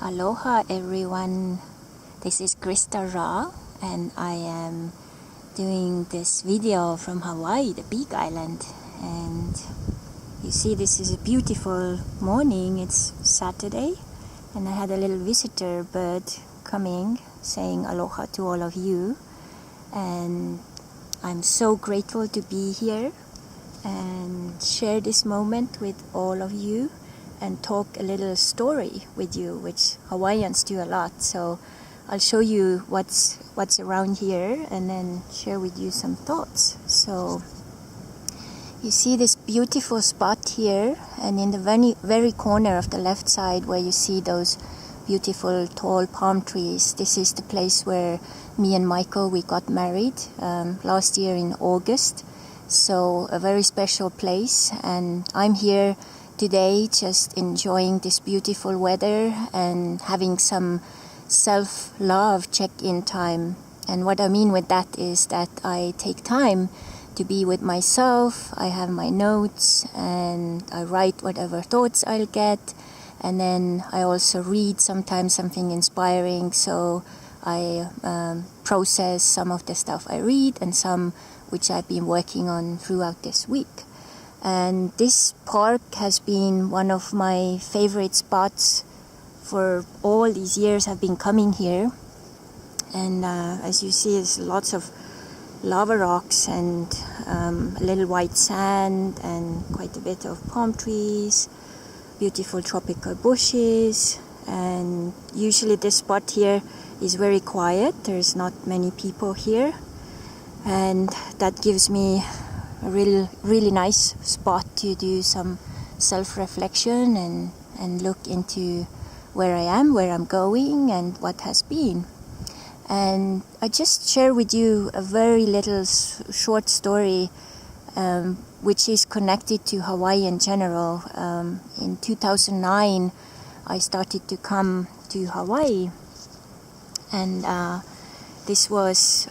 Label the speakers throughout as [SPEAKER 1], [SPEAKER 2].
[SPEAKER 1] Aloha everyone, this is Krista Ra and I am doing this video from Hawaii, the big island. And you see this is a beautiful morning, it's Saturday and I had a little visitor bird coming saying aloha to all of you, and I'm so grateful to be here and share this moment with all of you and talk a little story with you, which Hawaiians do a lot. So I'll show you what's around here and then share with you some thoughts. So you see this beautiful spot here, and in the very corner of the left side where you see those beautiful tall palm trees, this is the place where me and Michael, we got married last year in August. So a very special place, and I'm here today just enjoying this beautiful weather and having some self-love check-in time. And what I mean with that is that I take time to be with myself. I have my notes and I write whatever thoughts I'll get, and then I also read sometimes something inspiring, so I process some of the stuff I read and some which I've been working on throughout this week. And this park has been one of my favorite spots for all these years I've been coming here. And as you see, there's lots of lava rocks and a little white sand and quite a bit of palm trees, beautiful tropical bushes. And usually this spot here is very quiet. There's not many people here, and that gives me a really nice spot to do some self-reflection and look into where I am, where I'm going, and what has been. And I just share with you a very little short story which is connected to Hawaii in general. In 2009 I started to come to Hawaii, and this was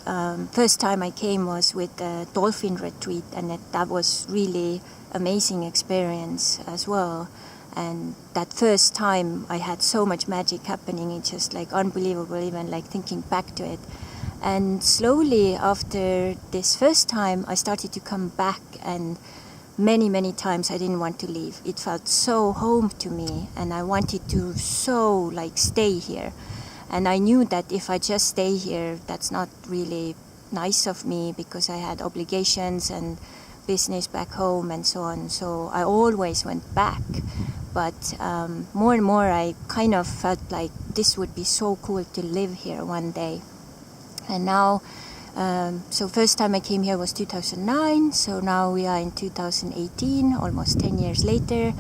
[SPEAKER 1] first time I came was with a dolphin retreat, and that was really amazing experience as well. And that first time I had so much magic happening, it's just like unbelievable, even like thinking back to it. And slowly after this first time I started to come back, and many times I didn't want to leave. It felt so home to me and I wanted to so like stay here. And I knew that if I just stay here, that's not really nice of me, because I had obligations and business back home and so on. So I always went back. But more and more I kind of felt like this would be so cool to live here one day. And now, so first time I came here was 2009. So now we are in 2018, almost 10 years later.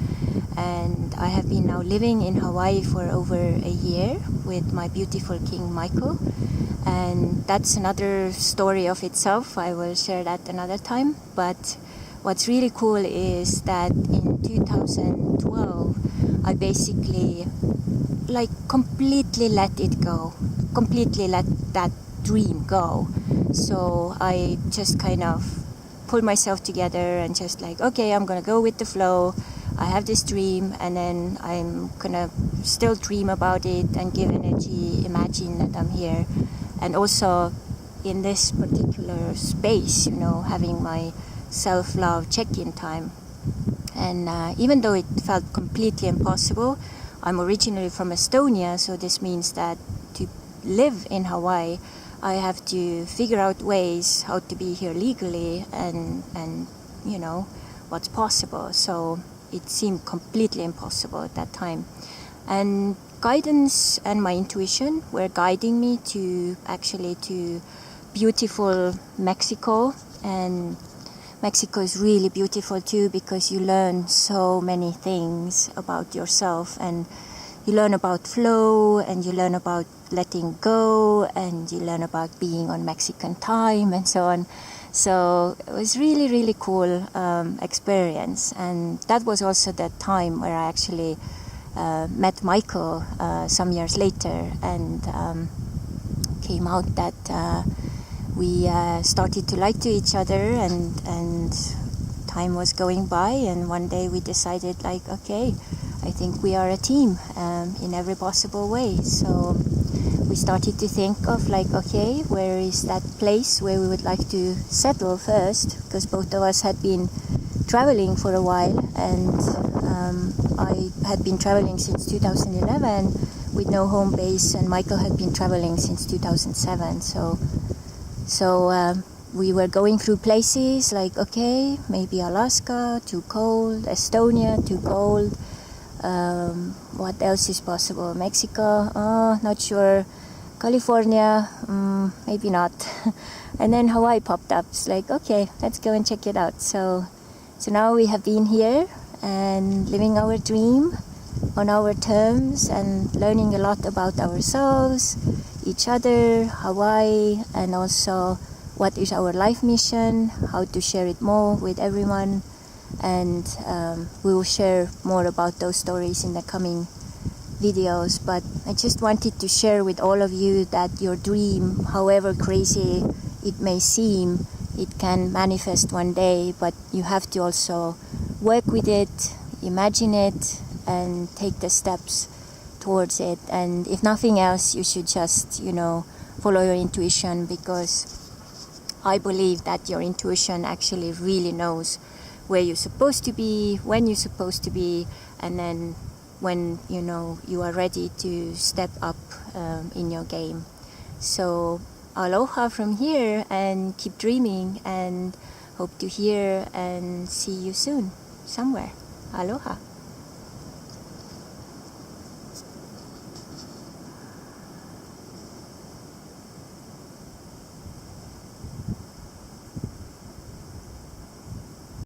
[SPEAKER 1] And I have been now living in Hawaii for over a year with my beautiful King Michael. And that's another story of itself. I will share that another time. But what's really cool is that in 2012, I basically like completely let it go, completely let that dream go. So I just kind of pulled myself together and just like, okay, I'm gonna go with the flow. I have this dream, and then I'm gonna still dream about it and give energy, imagine that I'm here. And also in this particular space, you know, having my self-love check-in time. And even though it felt completely impossible, I'm originally from Estonia, so this means that to live in Hawaii, I have to figure out ways how to be here legally and you know, what's possible. So it seemed completely impossible at that time. And guidance and my intuition were guiding me to beautiful Mexico. And Mexico is really beautiful too, because you learn so many things about yourself, and you learn about flow, and you learn about letting go, and you learn about being on Mexican time and so on. So it was really cool experience. And that was also the time where I actually met Michael some years later, and came out that we started to like to each other, and time was going by, and one day we decided like, okay, I I think we are a team in every possible way. So we started to think of like, okay, where is that place where we would like to settle first, because both of us had been traveling for a while, and I had been traveling since 2011 with no home base, and Michael had been traveling since 2007. So we were going through places like, okay, maybe Alaska, too cold, Estonia, too cold. What else is possible? Mexico, not sure. California, maybe not. And then Hawaii popped up. It's like, okay, let's go and check it out. So now we have been here and living our dream on our terms and learning a lot about ourselves, each other, Hawaii, and also what is our life mission, how to share it more with everyone. And we will share more about those stories in the coming videos. But I just wanted to share with all of you that your dream, however crazy it may seem, it can manifest one day, but you have to also work with it, imagine it, and take the steps towards it. And if nothing else, you should just, follow your intuition, because I believe that your intuition actually really knows where you're supposed to be, when you're supposed to be, and then when you are ready to step up in your game. So aloha from here, and keep dreaming, and hope to hear and see you soon somewhere. Aloha.